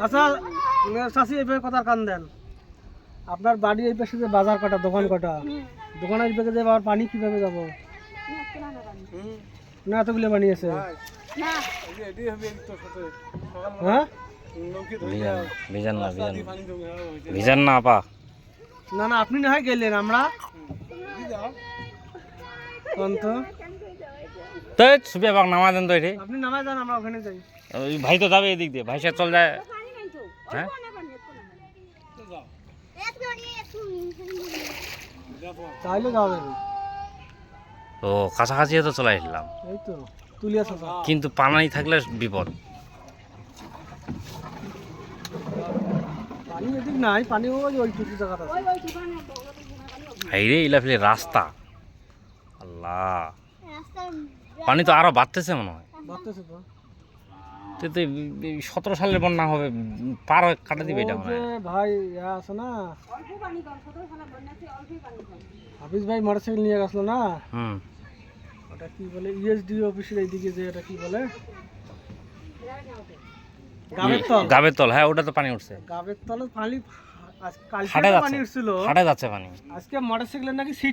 আচ্ছা চাষি এইভাবে কথার কান দেন, আপনার বাড়ি এই পাশে যে বাজার কটা দোকান কটা, দোকানের দিকে যে আবার পানি কিভাবে যাবো? না এতগুলো পানি আছে। হ্যাঁ ভিজান না আপা। না না আপনি না হয় গেলেন, আমরা কোন তো তো সুবিয়া বাগ নামা দেন তো এটি। আপনি নামায় যান, আমরা ওখানে যাই। ওই ভাই তো যাবে এদিক দিয়ে, ভাই সে চল যায়। হ্যাঁ তাইলে যাবেন। ও কাছাকাছি তো চলে আসলাম, এই তো তুলিয়া চাচা। কিন্তু পানি থাকলে বিপদ। পানি এদিক নাই, পানি ওই ওইটুকু জায়গাটা আছে। হাইরে ইলাফিলে রাস্তা, আল্লাহ পানি তো আরো বাড়তেছে মনে হয়। বাড়তেছে তো। তো 17 সালের বন্যা হবে, পার কাটা দিবে এটা ও মনে যে হয়। ভাই ইয়া আছে না, হাফিজ ভাই মোটরসাইকেল নিয়ে গেছিল না, হুম ওটা কি বলে ইএসডি অফিসের এইদিকে যে এটা কি বলে গাবের তল। গাবের তল, হ্যাঁ ওটা তো পানি উঠছে, গাবের তলে পানি হাটে কালকে যাচ্ছে, পানি উঠছিল, হাটে যাচ্ছে পানি। আজকে মোটরসাইকেলের নাকি সিট